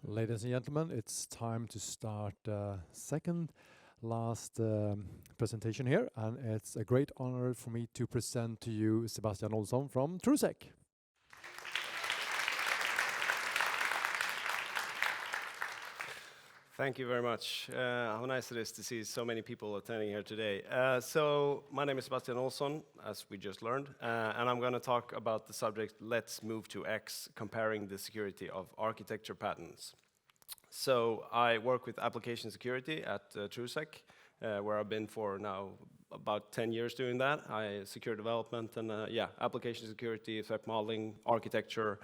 Ladies and gentlemen, it's time to start second last presentation here, and it's a great honor for me to present to you Sebastian Olsson from Truesec. Thank you very much. How nice it is to see so many people attending here today. So my name is Sebastian Olsson, as we just learned, and I'm going to talk about the subject Let's Move to X, comparing the security of architecture patterns. So I work with application security at Truesec, where I've been for now about 10 years doing that. I secure development and application security, threat modeling, architecture,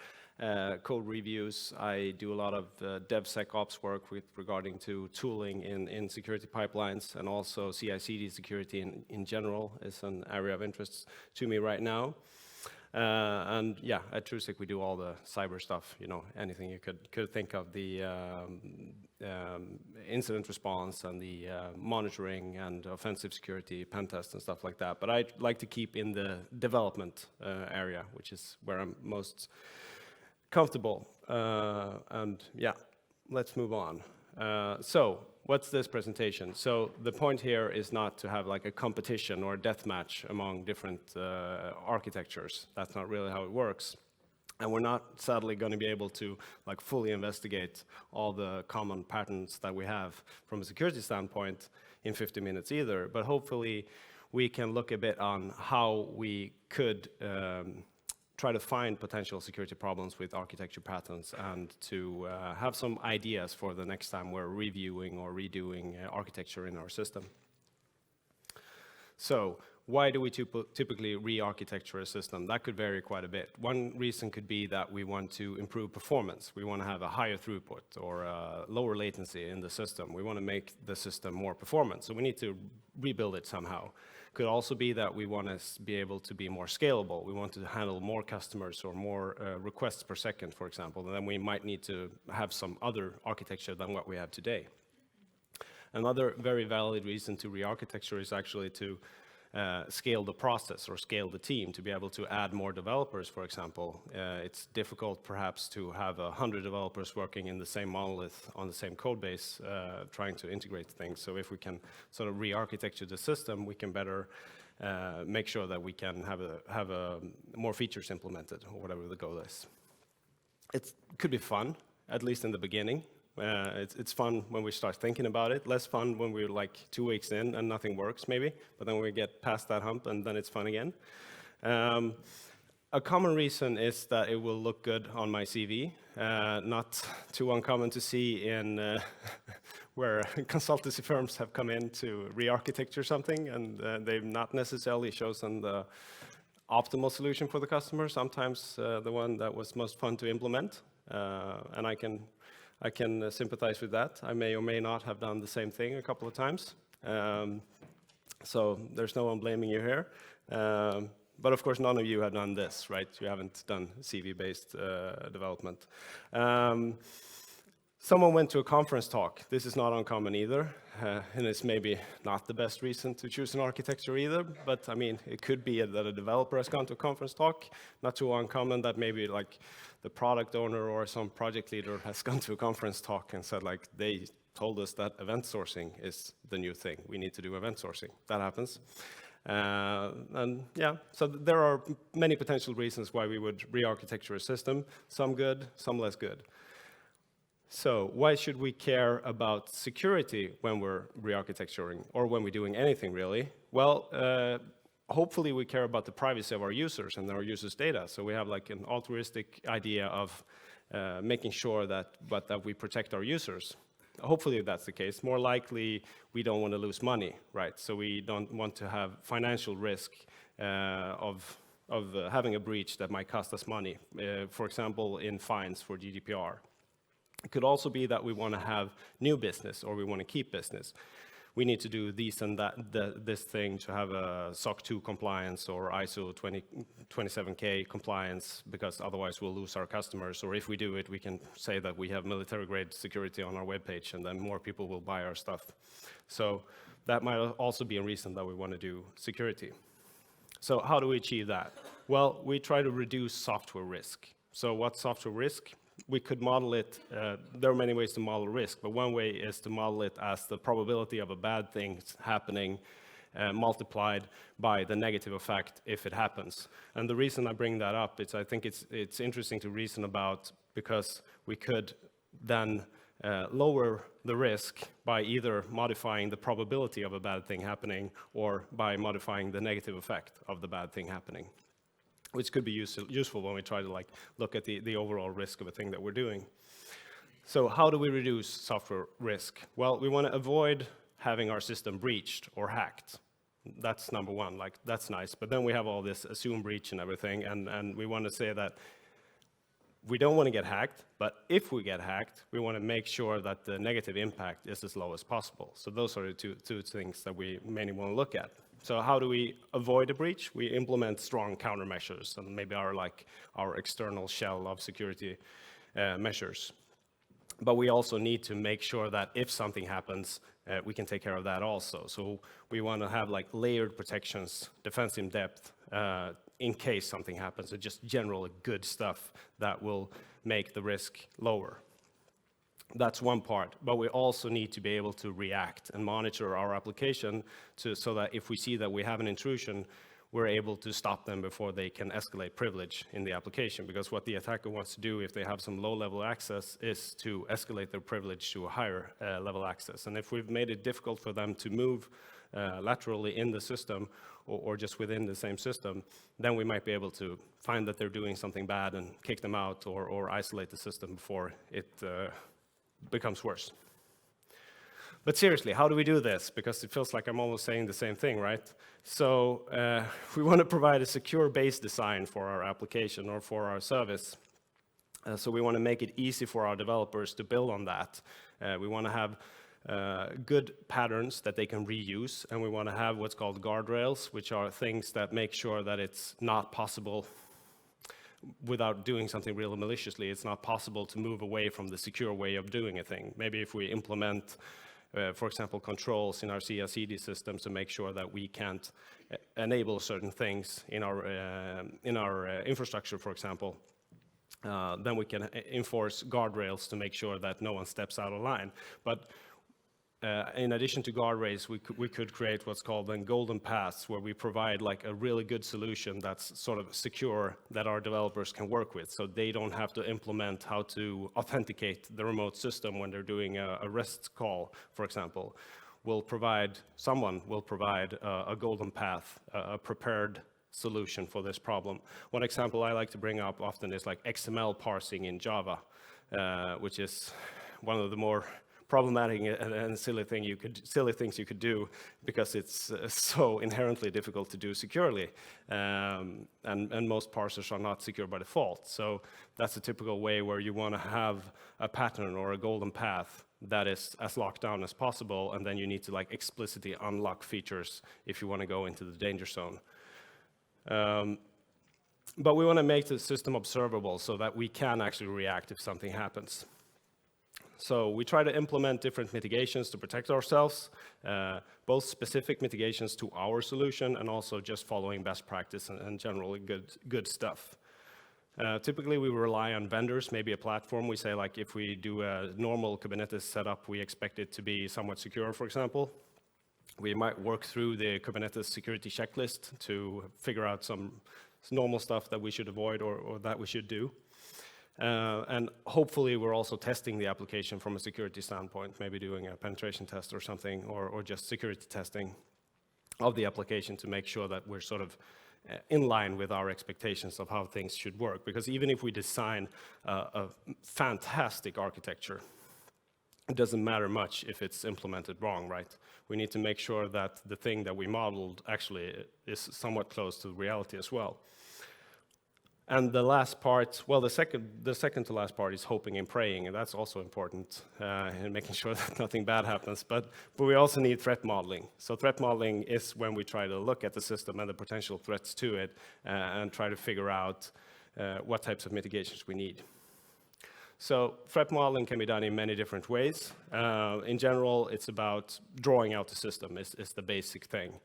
code reviews. I do a lot of DevSecOps work regarding to tooling in security pipelines, and also CI/CD security in general is an area of interest to me right now. At Truesec we do all the cyber stuff, anything you could think of, the incident response and the monitoring and offensive security, pen test and stuff like that. But I like to keep in the development area, which is where I'm most comfortable. Let's move on. So what's this presentation? So the point here is not to have like a competition or a death match among different architectures. That's not really how it works. And we're not sadly going to be able to like fully investigate all the common patterns that we have from a security standpoint in 50 minutes either. But hopefully we can look a bit on how we could try to find potential security problems with architecture patterns, and to have some ideas for the next time we're reviewing or redoing architecture in our system. So why do we typically re-architecture a system? That could vary quite a bit. One reason could be that we want to improve performance. We want to have a higher throughput or lower latency in the system. We want to make the system more performant, so we need to rebuild it somehow. Could also be that we want to be able to be more scalable. We want to handle more customers or more requests per second, for example, and then we might need to have some other architecture than what we have today. Another very valid reason to re-architecture is actually to scale the process or scale the team, to be able to add more developers, for example. It's difficult perhaps to have 100 developers working in the same monolith on the same code base, trying to integrate things. So if we can sort of re-architecture the system, we can better make sure that we can have more features implemented, or whatever the goal is. It could be fun, at least in the beginning. It's fun when we start thinking about it, less fun when we're like 2 weeks in and nothing works maybe, but then we get past that hump and then it's fun again. A common reason is that it will look good on my CV, not too uncommon to see in where consultancy firms have come in to re-architecture something, and they've not necessarily chosen the optimal solution for the customer, sometimes the one that was most fun to implement, and I can sympathize with that. I may or may not have done the same thing a couple of times. So there's no one blaming you here. But of course, none of you have done this, right? You haven't done CV-based development. Someone went to a conference talk. This is not uncommon either. And it's maybe not the best reason to choose an architecture either. But I mean, it could be that a developer has gone to a conference talk. Not too uncommon that maybe like the product owner or some project leader has gone to a conference talk and said like, they told us that event sourcing is the new thing. We need to do event sourcing. That happens. So there are many potential reasons why we would re-architecture a system. Some good, some less good. So why should we care about security when we're re-architecturing, or when we're doing anything really? Well, hopefully we care about the privacy of our users and our users' data. So we have like an altruistic idea of making sure that we protect our users. Hopefully that's the case. More likely, we don't want to lose money, right? So we don't want to have financial risk of having a breach that might cost us money, for example, in fines for GDPR. It could also be that we want to have new business, or we want to keep business. We need to do this and this thing to have a SOC 2 compliance or ISO 27K compliance, because otherwise we'll lose our customers. Or if we do it, we can say that we have military-grade security on our webpage, and then more people will buy our stuff. So that might also be a reason that we want to do security. So how do we achieve that? Well, we try to reduce software risk. So what's software risk? we could model it, there are many ways to model risk, but one way is to model it as the probability of a bad thing happening multiplied by the negative effect if it happens. And the reason I bring that up is I think it's interesting to reason about, because we could then lower the risk by either modifying the probability of a bad thing happening or by modifying the negative effect of the bad thing happening, which could be useful when we try to look at the overall risk of a thing that we're doing. So how do we reduce software risk? Well, we want to avoid having our system breached or hacked. That's number one, that's nice. But then we have all this assume breach and everything, and we want to say that we don't want to get hacked, but if we get hacked, we want to make sure that the negative impact is as low as possible. So those are the two things that we mainly want to look at. So how do we avoid a breach? We implement strong countermeasures and maybe our external shell of security measures. But we also need to make sure that if something happens, we can take care of that also. So we want to have layered protections, defense in depth, in case something happens. So just general good stuff that will make the risk lower. That's one part, but we also need to be able to react and monitor our application so that if we see that we have an intrusion, we're able to stop them before they can escalate privilege in the application. Because what the attacker wants to do if they have some low-level access is to escalate their privilege to a higher level access. And if we've made it difficult for them to move laterally in the system or just within the same system, then we might be able to find that they're doing something bad and kick them out or isolate the system before it becomes worse. But seriously, how do we do this? Because it feels like I'm almost saying the same thing, right? So we want to provide a secure base design for our application or for our service. So we want to make it easy for our developers to build on that. We want to have good patterns that they can reuse, and we want to have what's called guardrails, which are things that make sure that it's not possible, without doing something really maliciously, it's not possible to move away from the secure way of doing a thing. Maybe if we implement, for example, controls in our CI/CD systems to make sure that we can't enable certain things in our infrastructure, for example, then we can enforce guardrails to make sure that no one steps out of line. But in addition to guardrails, we could create what's called then golden paths, where we provide a really good solution that's sort of secure that our developers can work with, so they don't have to implement how to authenticate the remote system when they're doing a REST call, for example. Someone will provide a golden path, a prepared solution for this problem. One example I like to bring up often is XML parsing in Java, which is one of the more problematic and silly things you could do, because it's so inherently difficult to do securely, and most parsers are not secure by default. So that's a typical way where you want to have a pattern or a golden path that is as locked down as possible, and then you need to explicitly unlock features if you want to go into the danger zone. But we want to make the system observable so that we can actually react if something happens. So we try to implement different mitigations to protect ourselves, both specific mitigations to our solution and also just following best practice and generally good stuff. Typically, we rely on vendors, maybe a platform. We say, if we do a normal Kubernetes setup, we expect it to be somewhat secure, for example. We might work through the Kubernetes security checklist to figure out some normal stuff that we should avoid or that we should do. And hopefully we're also testing the application from a security standpoint, maybe doing a penetration test or something, or just security testing of the application to make sure that we're sort of in line with our expectations of how things should work. Because even if we design a fantastic architecture, it doesn't matter much if it's implemented wrong, right? We need to make sure that the thing that we modeled actually is somewhat close to reality as well. And the last part, well, the second to last part is hoping and praying, and that's also important in making sure that nothing bad happens. But we also need threat modeling. So threat modeling is when we try to look at the system and the potential threats to it and try to figure out what types of mitigations we need. So threat modeling can be done in many different ways. In general, it's about drawing out the system is the basic thing.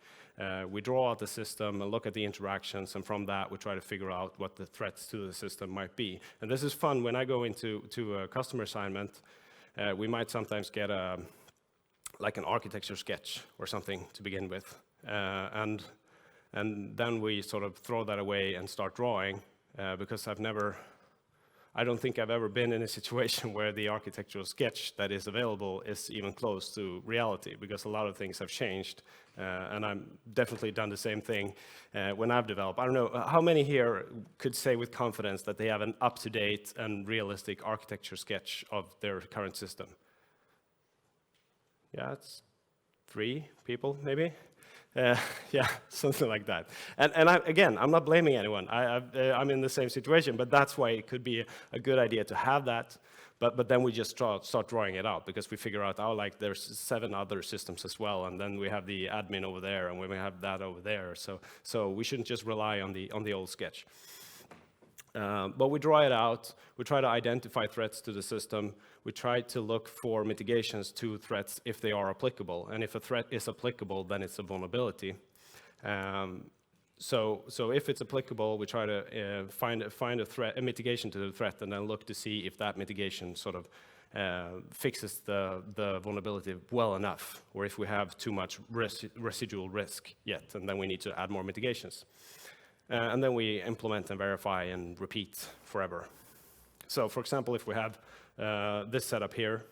We draw out the system and look at the interactions, and from that we try to figure out what the threats to the system might be. And this is fun. When I go into a customer assignment, we might sometimes get like an architecture sketch or something to begin with, and then we sort of throw that away and start drawing, because I don't think I've ever been in a situation where the architectural sketch that is available is even close to reality, because a lot of things have changed, and I've definitely done the same thing when I've developed. I don't know, how many here could say with confidence that they have an up-to-date and realistic architecture sketch of their current system? Yeah, it's 3 people, maybe. Yeah, something like that. And again, I'm not blaming anyone. I'm in the same situation, but that's why it could be a good idea to have that. But then we just start drawing it out, because we figure out, oh, like there's 7 other systems as well, and then we have the admin over there, and we have that over there. So we shouldn't just rely on the old sketch. But we draw it out, we try to identify threats to the system, we try to look for mitigations to threats if they are applicable, and if a threat is applicable, then it's a vulnerability. So if it's applicable, we try to find a mitigation to the threat, and then look to see if that mitigation sort of fixes the vulnerability well enough, or if we have too much residual risk yet, and then we need to add more mitigations. And then we implement and verify and repeat forever. So for example, if we have this setup here,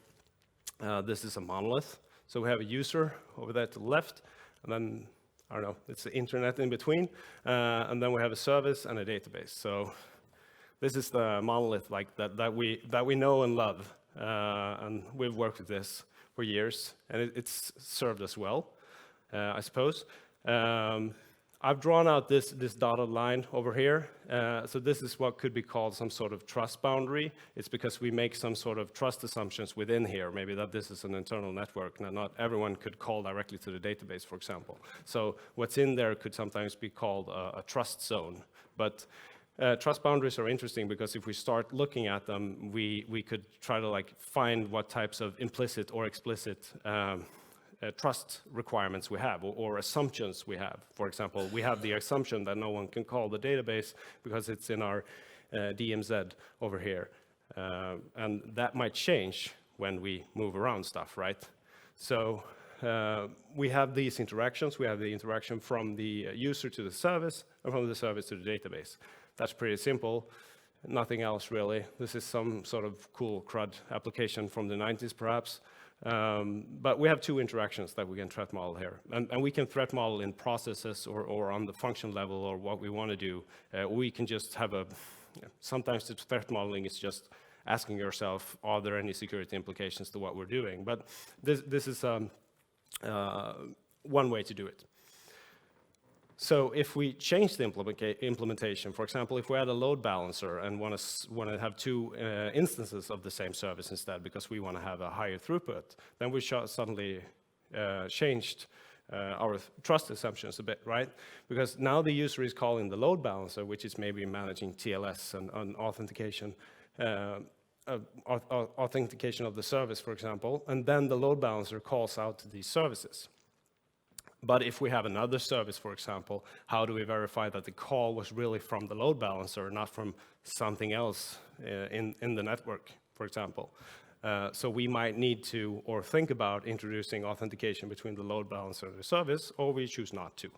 this is a monolith. So we have a user over there to the left, and then, I don't know, it's the internet in between, and then we have a service and a database. So this is the monolith like that we know and love, and we've worked with this for years, and it's served us well, I suppose. I've drawn out this dotted line over here. So this is what could be called some sort of trust boundary. It's because we make some sort of trust assumptions within here, maybe that this is an internal network. Now, not everyone could call directly to the database, for example. So what's in there could sometimes be called a trust zone. But trust boundaries are interesting because if we start looking at them, we could try to like find what types of implicit or explicit trust requirements we have, or assumptions we have. For example, we have the assumption that no one can call the database because it's in our DMZ over here. And that might change when we move around stuff, right? So we have these interactions. We have the interaction from the user to the service, and from the service to the database. That's pretty simple. Nothing else really. This is some sort of cool CRUD application from the 90s perhaps. But we have 2 interactions that we can threat model here. And we can threat model in processes or on the function level or what we want to do. We can just have sometimes the threat modeling is just asking yourself, are there any security implications to what we're doing? But this is one way to do it. So if we change the implementation, for example, if we add a load balancer and want to have 2 instances of the same service instead because we want to have a higher throughput, then we suddenly changed our trust assumptions a bit, right? Because now the user is calling the load balancer, which is maybe managing TLS and authentication, authentication of the service, for example, and then the load balancer calls out to these services. But if we have another service, for example, how do we verify that the call was really from the load balancer, not from something else in the network, for example? So we might need to, or think about introducing authentication between the load balancer and the service, or we choose not to.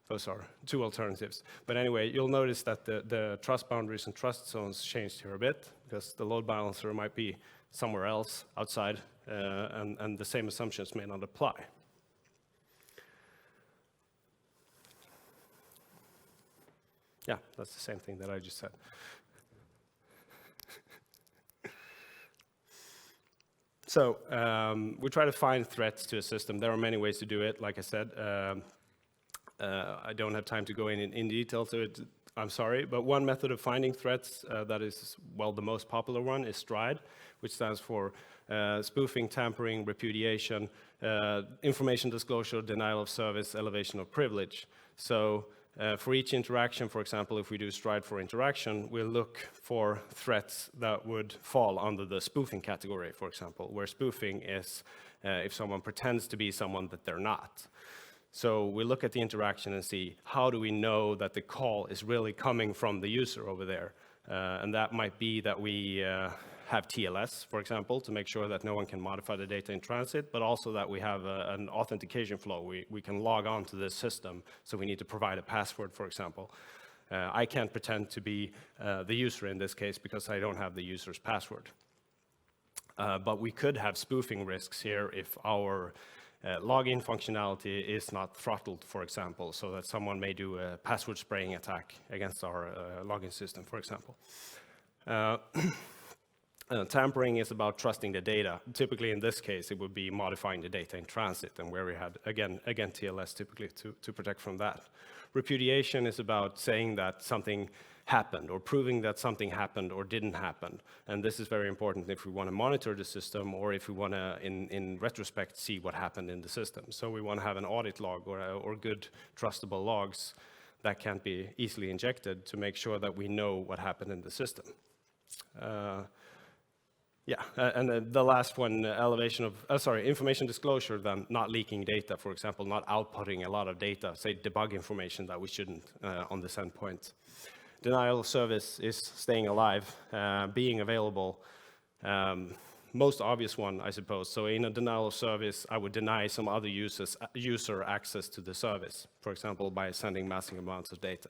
Those are 2 alternatives. But anyway, you'll notice that the trust boundaries and trust zones changed here a bit, because the load balancer might be somewhere else outside, and the same assumptions may not apply. Yeah, that's the same thing that I just said. So we try to find threats to a system. There are many ways to do it, like I said. I don't have time to go in detail to it, I'm sorry. But one method of finding threats that is, well, the most popular one is STRIDE, which stands for spoofing, tampering, repudiation, information disclosure, denial of service, elevation of privilege. So for each interaction, for example, if we do STRIDE for interaction, we'll look for threats that would fall under the spoofing category, for example, where spoofing is if someone pretends to be someone that they're not. So we look at the interaction and see, how do we know that the call is really coming from the user over there? And that might be that we have TLS, for example, to make sure that no one can modify the data in transit, but also that we have an authentication flow. We can log on to this system, so we need to provide a password, for example. I can't pretend to be the user in this case because I don't have the user's password. But we could have spoofing risks here if our login functionality is not throttled, for example, so that someone may do a password spraying attack against our login system, for example. Tampering is about trusting the data. Typically, in this case, it would be modifying the data in transit, and where we had, again TLS typically to protect from that. Repudiation is about saying that something happened, or proving that something happened or didn't happen. And this is very important if we want to monitor the system, or if we want to, in retrospect, see what happened in the system. So we want to have an audit log or good trustable logs that can't be easily injected to make sure that we know what happened in the system. And the last one, information disclosure, then not leaking data, for example, not outputting a lot of data, say debug information that we shouldn't on this endpoint. Denial of service is staying alive, being available. Most obvious one, I suppose. So in a denial of service, I would deny some other user access to the service, for example, by sending massive amounts of data.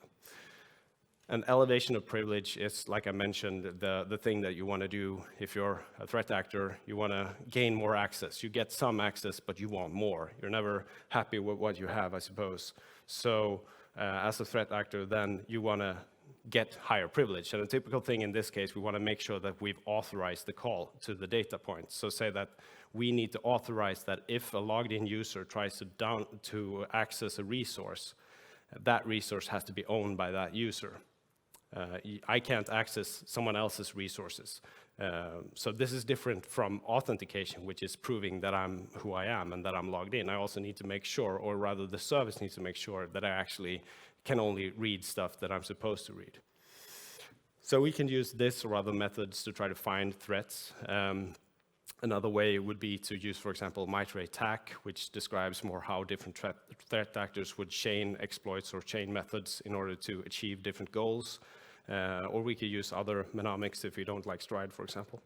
And elevation of privilege is, like I mentioned, the thing that you want to do if you're a threat actor. You want to gain more access. You get some access, but you want more. You're never happy with what you have, I suppose. So as a threat actor, then you want to get higher privilege. And a typical thing in this case, we want to make sure that we've authorized the call to the data point. So say that we need to authorize that if a logged in user tries to access a resource, that resource has to be owned by that user. I can't access someone else's resources. So this is different from authentication, which is proving that I'm who I am and that I'm logged in. I also need to make sure, or rather the service needs to make sure, that I actually can only read stuff that I'm supposed to read. So we can use this or other methods to try to find threats. Another way would be to use, for example, MITRE ATT&CK, which describes more how different threat actors would chain exploits or chain methods in order to achieve different goals. Or we could use other mnemonics if we don't like Stride, for example.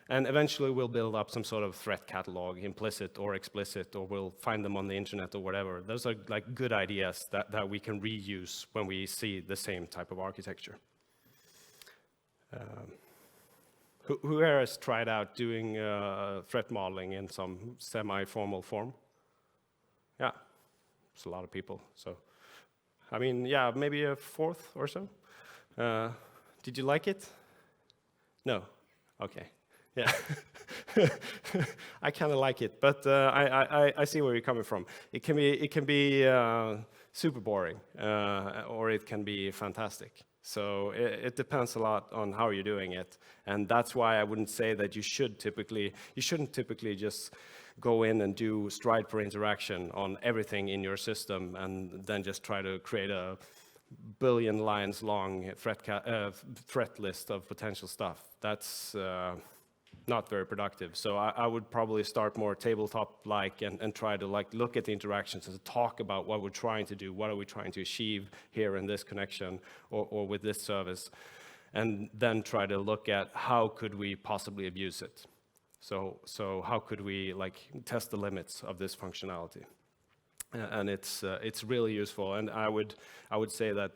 And eventually we'll build up some sort of threat catalog, implicit or explicit, or we'll find them on the internet or whatever. Those are like good ideas that we can reuse when we see the same type of architecture. Who here has tried out doing threat modeling in some semi-formal form? Yeah, it's a lot of people. So, I mean, yeah, maybe a fourth or so. Did you like it? No? Okay. Yeah. I kind of like it, but I see where you're coming from. It can be super boring, or it can be fantastic. So it depends a lot on how you're doing it, and that's why I wouldn't say that you shouldn't typically just go in and do stride per interaction on everything in your system, and then just try to create a billion lines long threat list of potential stuff. That's not very productive. So I would probably start more tabletop-like and try to look at the interactions and talk about what we're trying to do, what are we trying to achieve here in this connection or with this service, and then try to look at how could we possibly abuse it. So how could we test the limits of this functionality? And it's really useful, and I would say that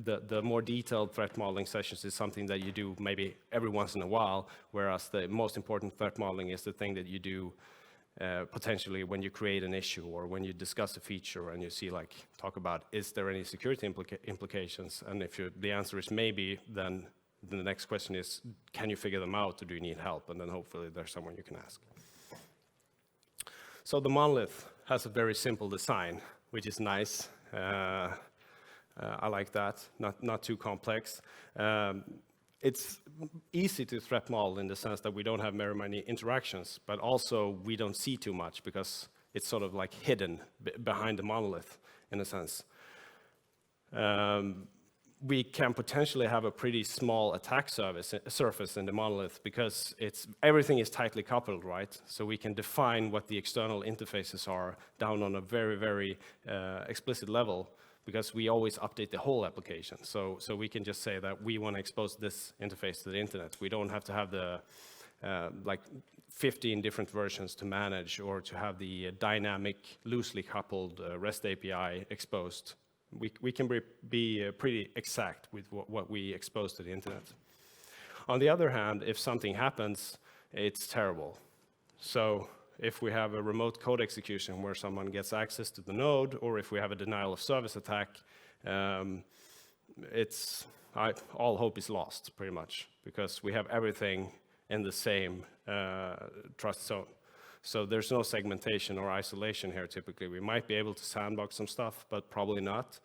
the more detailed threat modeling sessions is something that you do maybe every once in a while, whereas the most important threat modeling is the thing that you do potentially when you create an issue or when you discuss a feature and you see talk about, is there any security implications, and if the answer is maybe, then the next question is, can you figure them out, or do you need help? And then hopefully there's someone you can ask. So the monolith has a very simple design, which is nice. I like that, not too complex. It's easy to threat model in the sense that we don't have very many interactions, but also we don't see too much because it's sort of hidden behind the monolith in a sense. we can potentially have a pretty small attack surface in the monolith because everything is tightly coupled, right? So we can define what the external interfaces are down on a very, very explicit level because we always update the whole application. So we can just say that we want to expose this interface to the internet. We don't have to have the like 15 different versions to manage or to have the dynamic, loosely coupled REST API exposed. We can be pretty exact with what we expose to the internet. On the other hand, if something happens, it's terrible. So if we have a remote code execution where someone gets access to the node, or if we have a denial of service attack, all hope is lost, pretty much, because we have everything in the same trust zone. So there's no segmentation or isolation here typically. We might be able to sandbox some stuff, but probably not.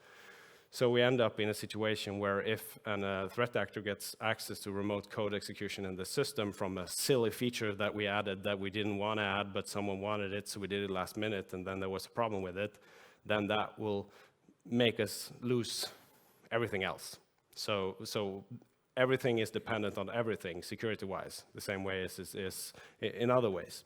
So we end up in a situation where if a threat actor gets access to remote code execution in the system from a silly feature that we added that we didn't want to add, but someone wanted it, so we did it last minute, and then there was a problem with it, then that will make us lose everything else. So everything is dependent on everything security-wise, the same way as in other ways.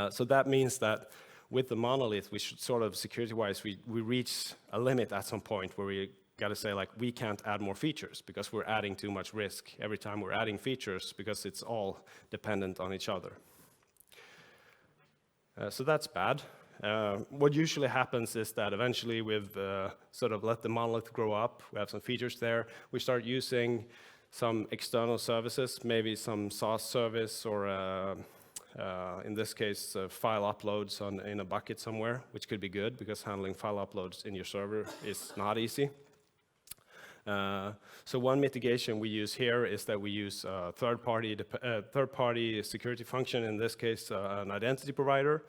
So that means that with the monolith, we should sort of security-wise, we reach a limit at some point where we got to say, like, we can't add more features because we're adding too much risk every time we're adding features because it's all dependent on each other. So that's bad. What usually happens is that eventually we've sort of let the monolith grow up. We have some features there. We start using some external services, maybe some SaaS service or in this case, file uploads in a bucket somewhere, which could be good because handling file uploads in your server is not easy. So one mitigation we use here is that we use a third-party security function, in this case, an identity provider.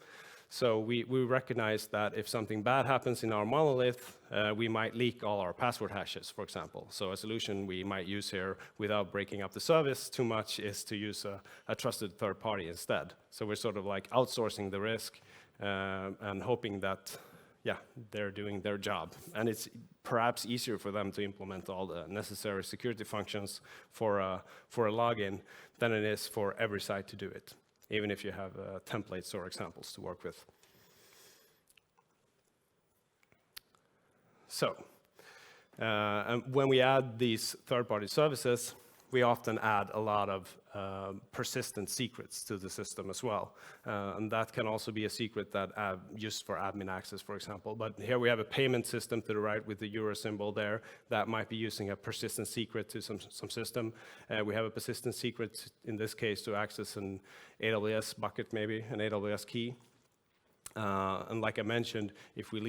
So we recognize that if something bad happens in our monolith, we might leak all our password hashes, for example. So a solution we might use here without breaking up the service too much is to use a trusted third party instead. So we're sort of like outsourcing the risk and hoping that, yeah, they're doing their job. And it's perhaps easier for them to implement all the necessary security functions for a login than it is for every site to do it, even if you have templates or examples to work with. So, and when we add these third-party services, we often add a lot of persistent secrets to the system as well. And that can also be a secret that used for admin access, for example. But here we have a payment system to the right with the euro symbol there that might be using a persistent secret to some system. We have a persistent secret, in this case, to access an AWS bucket, maybe, an AWS key. And like I mentioned, if we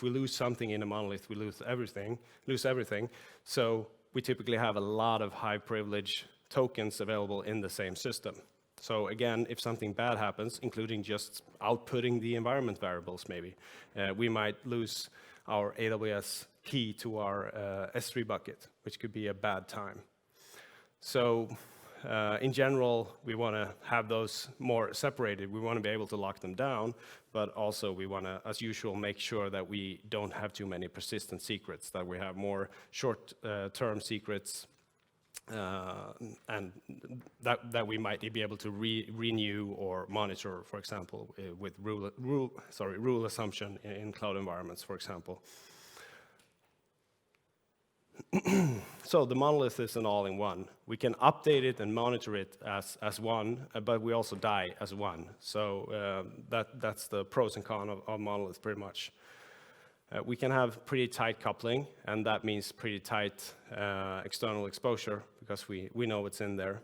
lose something in a monolith, we lose everything. So we typically have a lot of high privilege tokens available in the same system. So again, if something bad happens, including just outputting the environment variables maybe, we might lose our AWS key to our S3 bucket, which could be a bad time. So in general, we want to have those more separated. We want to be able to lock them down, but also we want to, as usual, make sure that we don't have too many persistent secrets, that we have more short-term secrets, and that we might be able to renew or monitor, for example, with rule assumption in cloud environments, for example. So the monolith is an all-in-one. We can update it and monitor it as one, but we also die as one. So that's the pros and cons of monolith pretty much. We can have pretty tight coupling, and that means pretty tight external exposure because we know what's in there.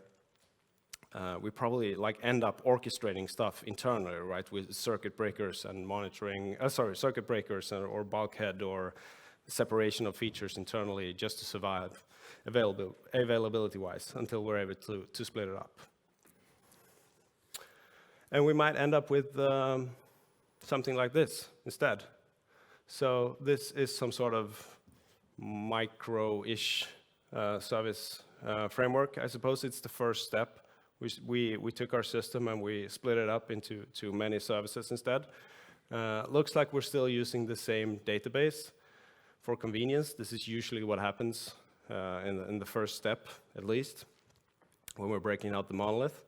We probably end up orchestrating stuff internally, right, with circuit breakers and monitoring, circuit breakers or bulkhead or separation of features internally just to survive availability-wise until we're able to split it up. And we might end up with something like this instead. So this is some sort of micro-ish service framework. I suppose it's the first step. We took our system and we split it up into many services instead. Looks like we're still using the same database, for convenience. This is usually what happens in the first step, at least, when we're breaking out the monolith.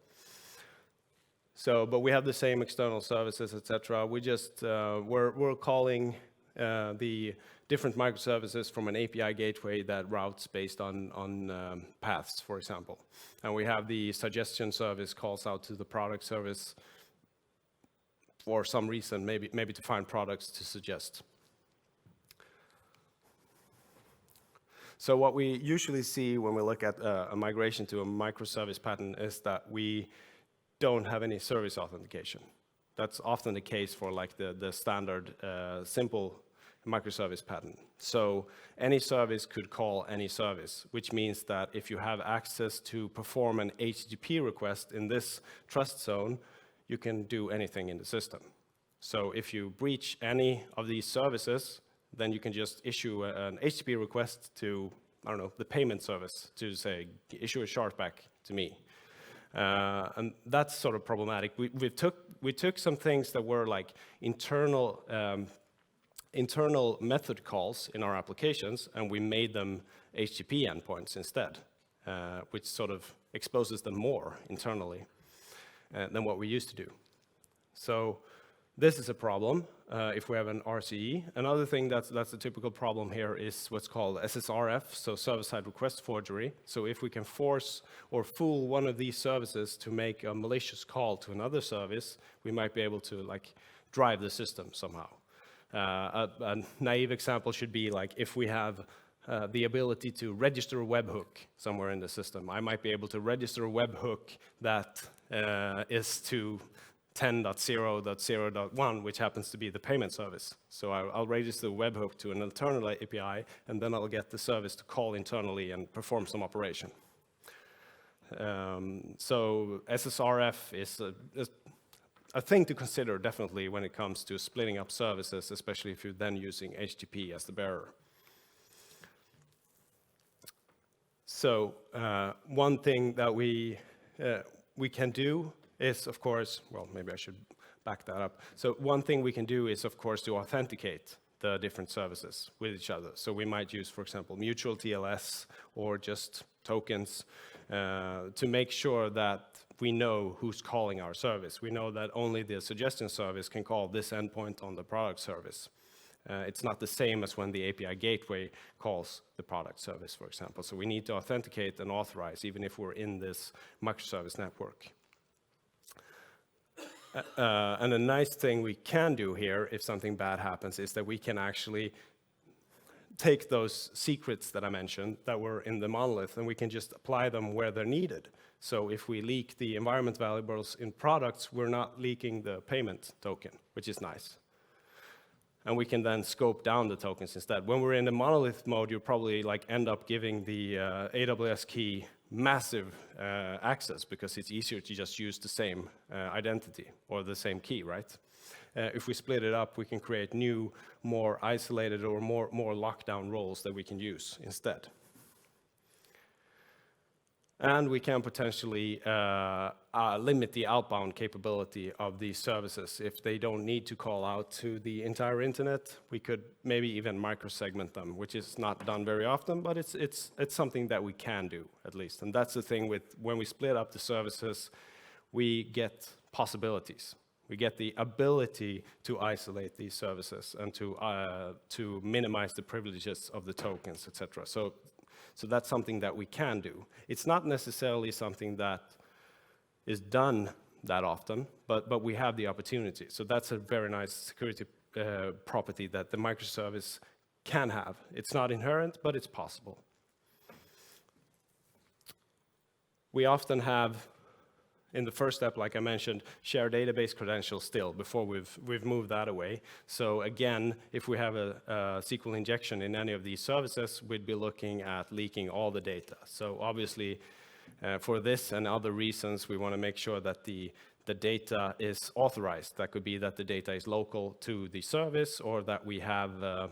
So, but we have the same external services, etc. We just we're calling the different microservices from an API gateway that routes based on paths, for example. And we have the suggestion service calls out to the product service for some reason, maybe to find products to suggest. So what we usually see when we look at a migration to a microservice pattern is that we don't have any service authentication. That's often the case for like the standard simple microservice pattern. So any service could call any service, which means that if you have access to perform an HTTP request in this trust zone, you can do anything in the system. So if you breach any of these services, then you can just issue an HTTP request to, I don't know, the payment service to say, issue a chargeback to me. And that's sort of problematic. We took some things that were like internal method calls in our applications, and we made them HTTP endpoints instead, which sort of exposes them more internally than what we used to do. So this is a problem if we have an RCE. Another thing that's a typical problem here is what's called SSRF, so server-side request forgery. So if we can force or fool one of these services to make a malicious call to another service, we might be able to like drive the system somehow. A naive example should be like if we have the ability to register a webhook somewhere in the system. I might be able to register a webhook that is to 10.0.0.1, which happens to be the payment service. So I'll register the webhook to an internal API, and then I'll get the service to call internally and perform some operation. So SSRF is a thing to consider, definitely, when it comes to splitting up services, especially if you're then using HTTP as the bearer. So one thing that we can do is, of course, well, maybe I should back that up. So one thing we can do is, of course, to authenticate the different services with each other. So we might use, for example, mutual TLS or just tokens to make sure that we know who's calling our service. We know that only the suggestion service can call this endpoint on the product service. It's not the same as when the API gateway calls the product service, for example. So we need to authenticate and authorize, even if we're in this microservice network. And a nice thing we can do here, if something bad happens, is that we can actually take those secrets that I mentioned that were in the monolith, and we can just apply them where they're needed. So if we leak the environment variables in products, we're not leaking the payment token, which is nice. And we can then scope down the tokens instead. When we're in the monolith mode, you'll probably like end up giving the AWS key massive access because it's easier to just use the same identity or the same key, right? If we split it up, we can create new, more isolated or more lockdown roles that we can use instead. And we can potentially limit the outbound capability of these services. If they don't need to call out to the entire internet, we could maybe even microsegment them, which is not done very often, but it's something that we can do, at least. And that's the thing with when we split up the services, we get possibilities. We get the ability to isolate these services and to minimize the privileges of the tokens, etc. So that's something that we can do. It's not necessarily something that is done that often, but we have the opportunity. So that's a very nice security property that the microservice can have. It's not inherent, but it's possible. We often have, in the first step, like I mentioned, share database credentials still before we've moved that away. So again, if we have a SQL injection in any of these services, we'd be looking at leaking all the data. So obviously, for this and other reasons, we want to make sure that the data is authorized. That could be that the data is local to the service, or that we have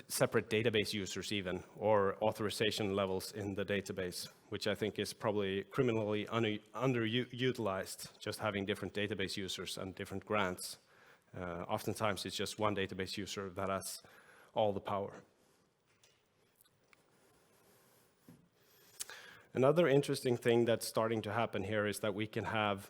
separate database users even, or authorization levels in the database, which I think is probably criminally underutilized, just having different database users and different grants. Oftentimes it's just one database user that has all the power. Another interesting thing that's starting to happen here is that we can have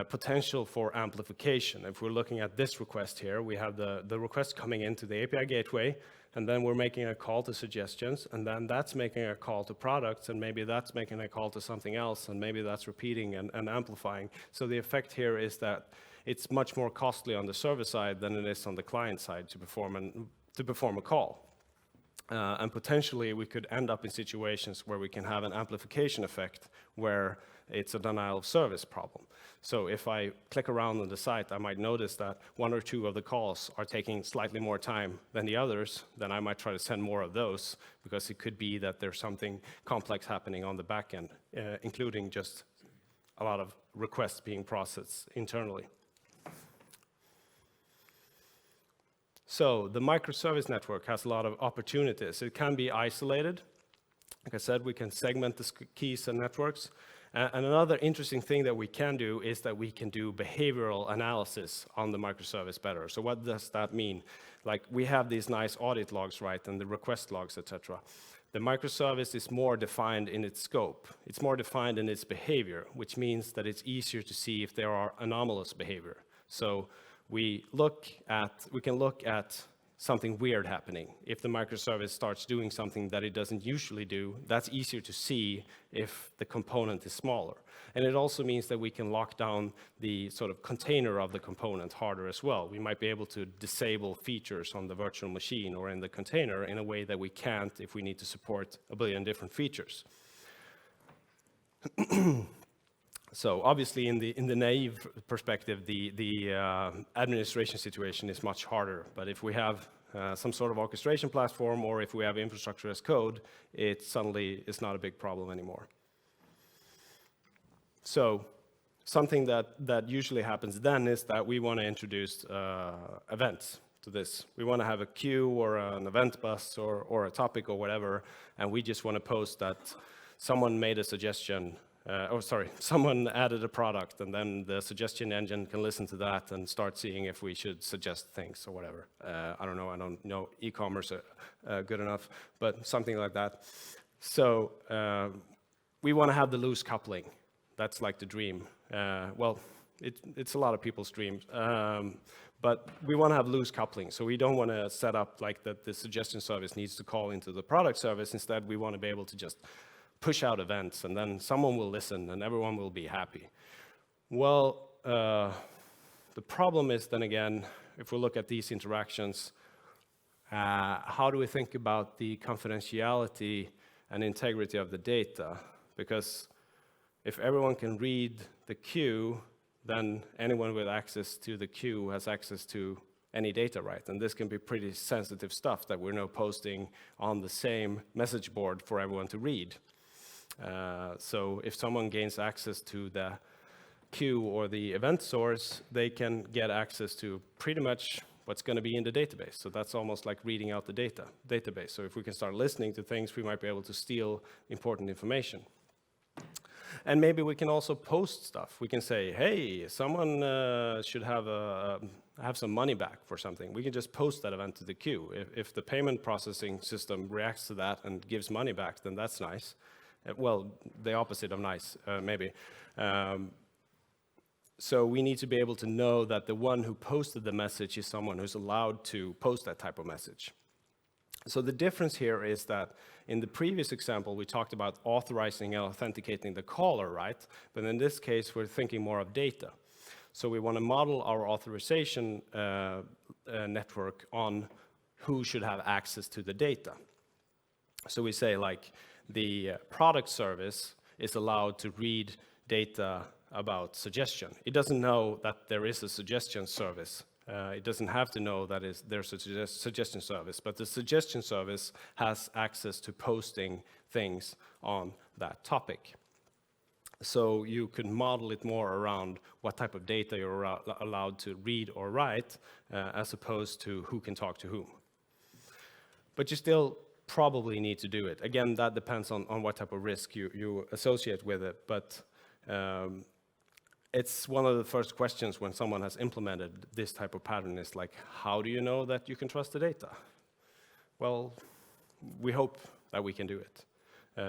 potential for amplification. If we're looking at this request here, we have the request coming into the API gateway, and then we're making a call to suggestions, and then that's making a call to products, and maybe that's making a call to something else, and maybe that's repeating and amplifying. So the effect here is that it's much more costly on the server side than it is on the client side to perform a call. And potentially we could end up in situations where we can have an amplification effect where it's a denial of service problem. So if I click around on the site, I might notice that one or two of the calls are taking slightly more time than the others. Then I might try to send more of those, because it could be that there's something complex happening on the back end, including just a lot of requests being processed internally. So the microservice network has a lot of opportunities. It can be isolated. Like I said, we can segment the keys and networks. And another interesting thing that we can do is that we can do behavioral analysis on the microservice better. So what does that mean? Like, we have these nice audit logs, right, and the request logs, etc. The microservice is more defined in its scope. It's more defined in its behavior, which means that it's easier to see if there are anomalous behavior. So we can look at something weird happening. If the microservice starts doing something that it doesn't usually do, that's easier to see if the component is smaller. And it also means that we can lock down the sort of container of the component harder as well. We might be able to disable features on the virtual machine or in the container in a way that we can't if we need to support a billion different features. So obviously, in the naive perspective, the administration situation is much harder. But if we have some sort of orchestration platform, or if we have infrastructure as code, it suddenly is not a big problem anymore. So something that usually happens then is that we want to introduce events to this. We want to have a queue or an event bus or a topic or whatever, and we just want to post that someone made a suggestion. Someone added a product, and then the suggestion engine can listen to that and start seeing if we should suggest things or whatever. I don't know e-commerce good enough, but something like that. So we want to have the loose coupling. That's like the dream. Well, it's a lot of people's dreams. But we want to have loose coupling, so we don't want to set up like that the suggestion service needs to call into the product service. Instead, we want to be able to just push out events, and then someone will listen, and everyone will be happy. Well, the problem is then again, if we look at these interactions, how do we think about the confidentiality and integrity of the data? Because if everyone can read the queue, then anyone with access to the queue has access to any data, right? And this can be pretty sensitive stuff that we're now posting on the same message board for everyone to read. So if someone gains access to the queue or the event source, they can get access to pretty much what's going to be in the database. So that's almost like reading out the database. So if we can start listening to things, we might be able to steal important information. And maybe we can also post stuff. We can say, hey, someone should have some money back for something. We can just post that event to the queue. If the payment processing system reacts to that and gives money back, then that's nice. Well, the opposite of nice, maybe. So we need to be able to know that the one who posted the message is someone who's allowed to post that type of message. So the difference here is that in the previous example, we talked about authorizing and authenticating the caller, right? But in this case, we're thinking more of data. So we want to model our authorization network on who should have access to the data. So we say, like, the product service is allowed to read data about suggestion. It doesn't know that there is a suggestion service. It doesn't have to know that there's a suggestion service, but the suggestion service has access to posting things on that topic. So you can model it more around what type of data you're allowed to read or write, as opposed to who can talk to whom. But you still probably need to do it. Again, that depends on what type of risk you associate with it, but it's one of the first questions when someone has implemented this type of pattern is like, how do you know that you can trust the data? well, we hope that we can do it,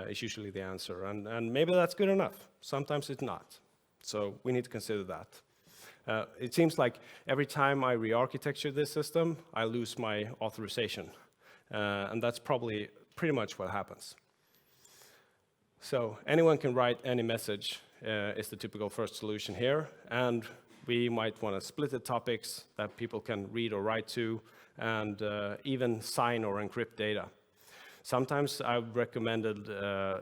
is usually the answer. And maybe that's good enough. Sometimes it's not. So we need to consider that. It seems like every time I re-architecture this system, I lose my authorization. And that's probably pretty much what happens. So anyone can write any message is the typical first solution here. And we might want to split the topics that people can read or write to, and even sign or encrypt data. Sometimes I've recommended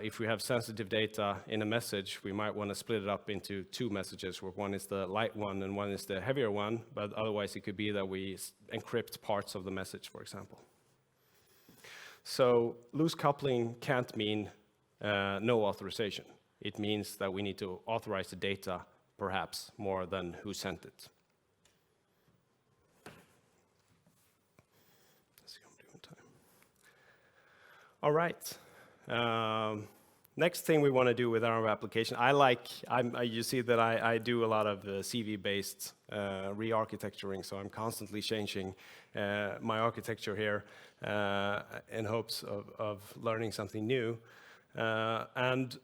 if we have sensitive data in a message, we might want to split it up into two messages, where one is the light one and one is the heavier one, but otherwise it could be that we encrypt parts of the message, for example. So loose coupling can't mean no authorization. It means that we need to authorize the data, perhaps, more than who sent it. All right. Next thing we want to do with our application, you see that I do a lot of CV-based re-architecturing, so I'm constantly changing my architecture here in hopes of learning something new. And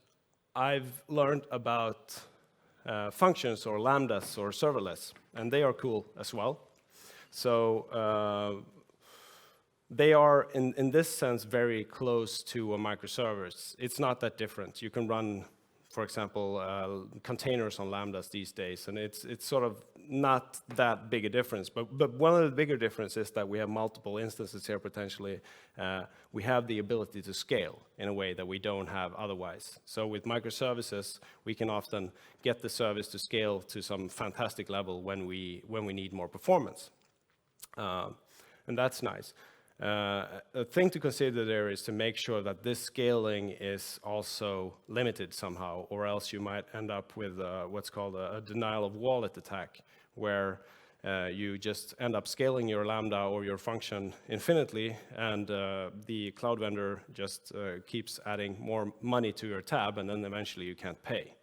I've learned about functions or lambdas or serverless, and they are cool as well. So they are, in this sense, very close to a microservice. It's not that different. You can run, for example, containers on lambdas these days, and it's sort of not that big a difference. But one of the bigger differences is that we have multiple instances here potentially. We have the ability to scale in a way that we don't have otherwise. So with microservices, we can often get the service to scale to some fantastic level when we need more performance. And that's nice. A thing to consider there is to make sure that this scaling is also limited somehow, or else you might end up with what's called a denial of wallet attack, where you just end up scaling your Lambda or your function infinitely, and the cloud vendor just keeps adding more money to your tab, and then eventually you can't pay.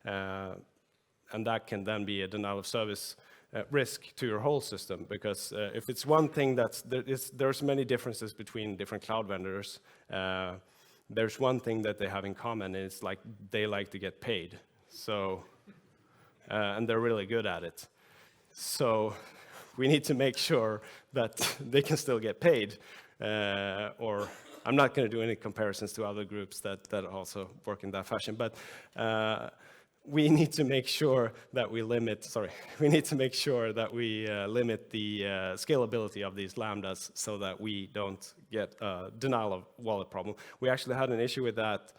And that can then be a denial of service risk to your whole system, because if it's one thing there's many differences between different cloud vendors. There's one thing that they have in common, and it's like they like to get paid. So, and they're really good at it. So we need to make sure that they can still get paid. Or I'm not going to do any comparisons to other groups that also work in that fashion, but we need to make sure that we limit the scalability of these lambdas so that we don't get a denial of wallet problem. We actually had an issue with that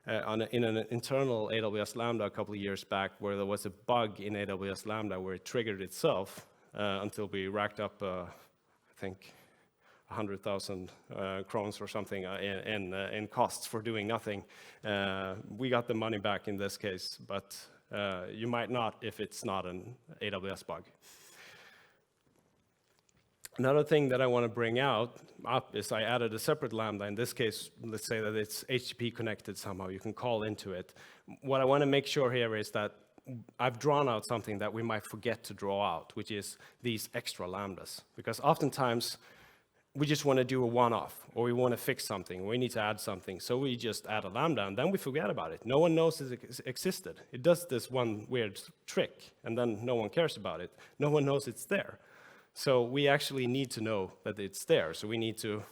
in an internal AWS Lambda a couple of years back, where there was a bug in AWS Lambda where it triggered itself until we racked up, I think, 100,000 crowns or something in costs for doing nothing. We got the money back in this case, but you might not if it's not an AWS bug. Another thing that I want to bring up is I added a separate Lambda. In this case, let's say that it's HTTP connected somehow. You can call into it. What I want to make sure here is that I've drawn out something that we might forget to draw out, which is these extra Lambdas. Because oftentimes, we just want to do a one-off, or we want to fix something, we need to add something, so we just add a Lambda, and then we forget about it. No one knows it existed. It does this one weird trick, and then no one cares about it. No one knows it's there. So we actually need to know that it's there. So we need to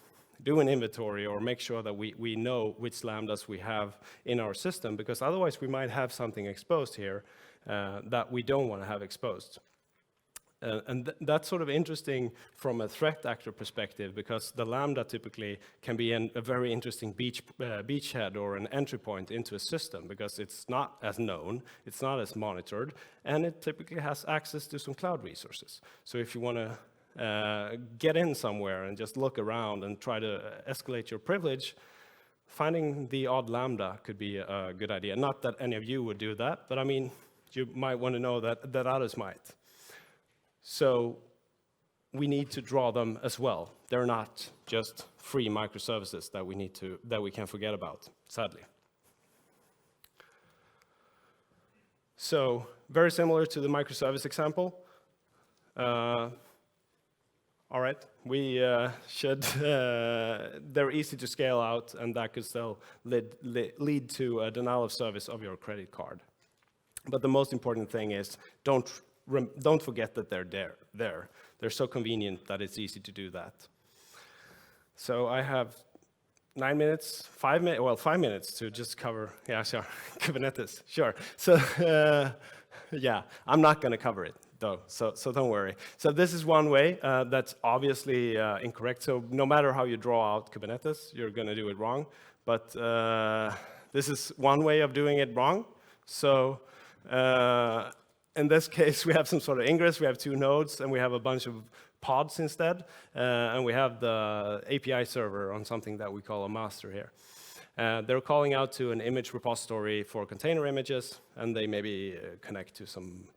do an inventory or make sure that we know which Lambdas we have in our system, because otherwise we might have something exposed here that we don't want to have exposed. And that's sort of interesting from a threat actor perspective, because the Lambda typically can be a very interesting beachhead or an entry point into a system, because it's not as known, it's not as monitored, and it typically has access to some cloud resources. So if you want to get in somewhere and just look around and try to escalate your privilege, finding the odd Lambda could be a good idea. Not that any of you would do that, but I mean, you might want to know that others might. So we need to draw them as well. They're not just free microservices that we can forget about, sadly. So very similar to the microservice example. All right, we should, they're easy to scale out, and that could still lead to a denial of service of your credit card. But the most important thing is don't forget that they're there. They're so convenient that it's easy to do that. So I have 9 minutes, 5 minutes, well, 5 minutes to just cover, yeah, sure, Kubernetes, sure. So, yeah, I'm not going to cover it, though, so don't worry. So this is one way that's obviously incorrect. So no matter how you draw out Kubernetes, you're going to do it wrong. But this is one way of doing it wrong. So in this case, we have some sort of ingress. We have 2 nodes, and we have a bunch of pods instead, and we have the API server on something that we call a master here. They're calling out to an image repository for container images, and they maybe connect to some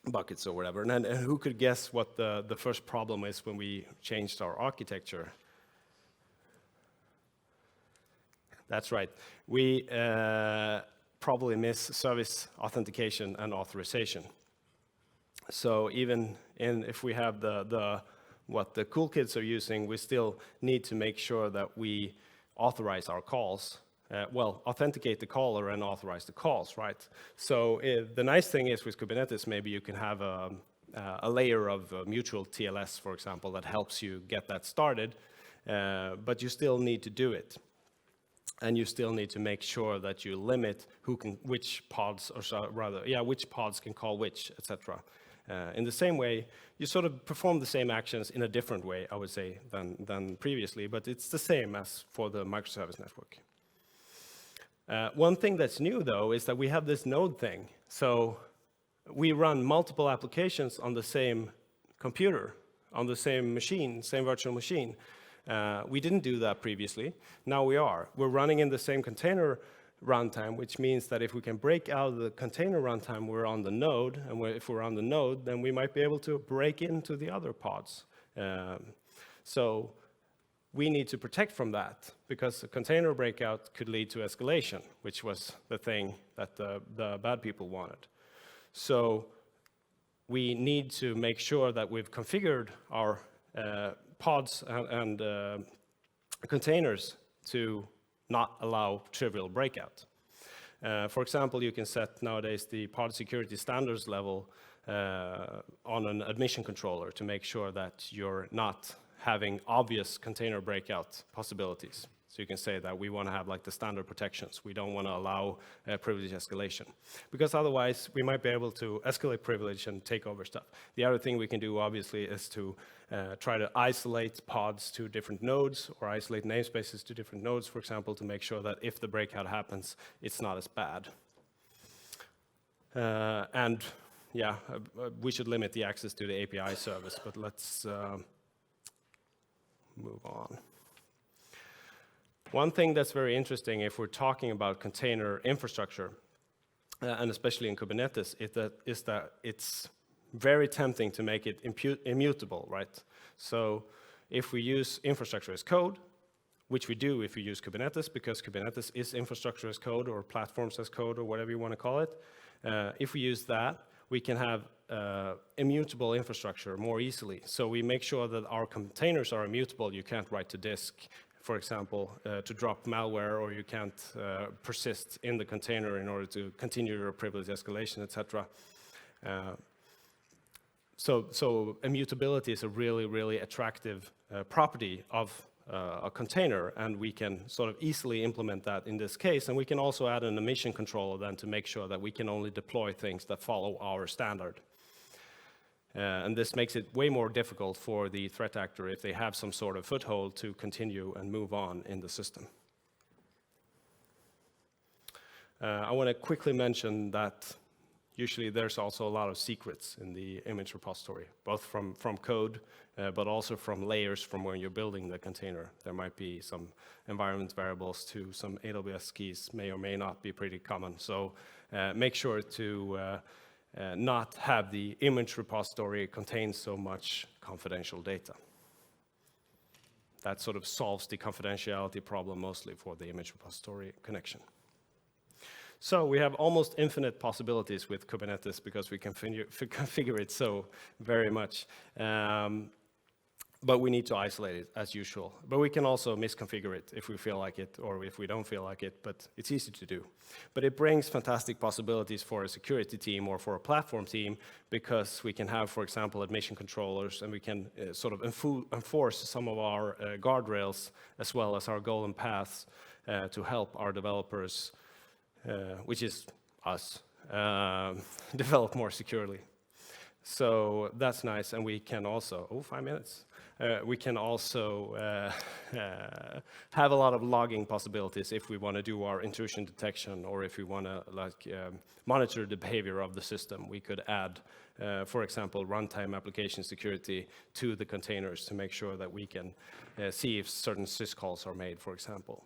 buckets or whatever. And who could guess what the first problem is when we changed our architecture? That's right. We probably miss service authentication and authorization. So even if we have what the cool kids are using, we still need to make sure that we authorize our calls. Well, authenticate the caller and authorize the calls, right? So the nice thing is with Kubernetes, maybe you can have a layer of mutual TLS, for example, that helps you get that started, but you still need to do it. And you still need to make sure that you limit which pods can call which, etc. In the same way, you sort of perform the same actions in a different way, I would say, than previously, but it's the same as for the microservice network. One thing that's new, though, is that we have this node thing. So we run multiple applications on the same computer, on the same machine, same virtual machine. We didn't do that previously. Now we are. We're running in the same container runtime, which means that if we can break out of the container runtime, we're on the node. And if we're on the node, then we might be able to break into the other pods. So we need to protect from that, because a container breakout could lead to escalation, which was the thing that the bad people wanted. So we need to make sure that we've configured our pods and containers to not allow trivial breakout. For example, you can set nowadays the pod security standards level on an admission controller to make sure that you're not having obvious container breakout possibilities. So you can say that we want to have like the standard protections. We don't want to allow privilege escalation, because otherwise we might be able to escalate privilege and take over stuff. The other thing we can do, obviously, is to try to isolate pods to different nodes, or isolate namespaces to different nodes, for example, to make sure that if the breakout happens, it's not as bad. And yeah, we should limit the access to the API service, but let's move on. One thing that's very interesting if we're talking about container infrastructure, and especially in Kubernetes, is that it's very tempting to make it immutable, right? So if we use infrastructure as code, which we do if we use Kubernetes, because Kubernetes is infrastructure as code or platforms as code or whatever you want to call it, if we use that, we can have immutable infrastructure more easily. So we make sure that our containers are immutable. You can't write to disk, for example, to drop malware, or you can't persist in the container in order to continue your privilege escalation, etc. So immutability is a really, really attractive property of a container, and we can sort of easily implement that in this case. And we can also add an emission controller then to make sure that we can only deploy things that follow our standard. And this makes it way more difficult for the threat actor if they have some sort of foothold to continue and move on in the system. I want to quickly mention that usually there's also a lot of secrets in the image repository, both from code, but also from layers from where you're building the container. There might be some environment variables to some AWS keys, may or may not be pretty common. So make sure to not have the image repository contain so much confidential data. That sort of solves the confidentiality problem mostly for the image repository connection. So we have almost infinite possibilities with Kubernetes because we can configure it so very much. But we need to isolate it as usual. But we can also misconfigure it if we feel like it or if we don't feel like it, but it's easy to do. But it brings fantastic possibilities for a security team or for a platform team because we can have, for example, admission controllers, and we can sort of enforce some of our guardrails as well as our golden paths to help our developers, which is us, develop more securely. So that's nice, and we can also, 5 minutes. We can also have a lot of logging possibilities if we want to do our intrusion detection or if we want to monitor the behavior of the system. We could add, for example, runtime application security to the containers to make sure that we can see if certain syscalls are made, for example.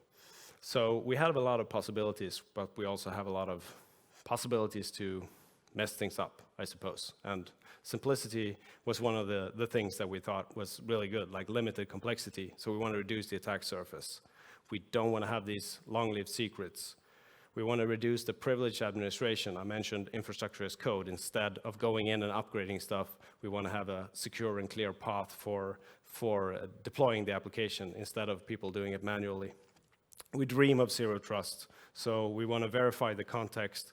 So we have a lot of possibilities, but we also have a lot of possibilities to mess things up, I suppose. And simplicity was one of the things that we thought was really good, like limited complexity. So we want to reduce the attack surface. We don't want to have these long-lived secrets. We want to reduce the privileged administration. I mentioned infrastructure as code. Instead of going in and upgrading stuff, we want to have a secure and clear path for deploying the application instead of people doing it manually. We dream of zero trust. So we want to verify the context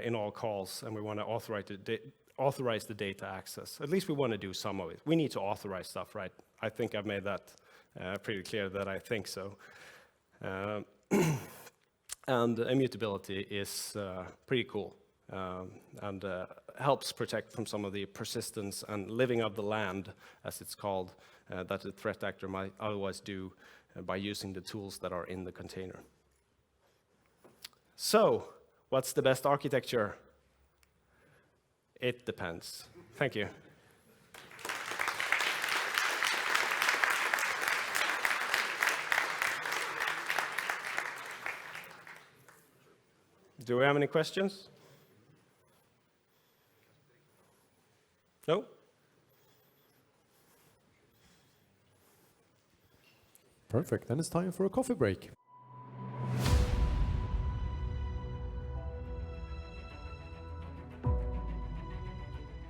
in all calls, and we want to authorize the data access. At least we want to do some of it. We need to authorize stuff, right? I think I've made that pretty clear that I think so. And immutability is pretty cool and helps protect from some of the persistence and living of the land, as it's called, that the threat actor might otherwise do by using the tools that are in the container. So, what's the best architecture? It depends. Thank you. Do we have any questions? No? Perfect. Then it's time for a coffee break.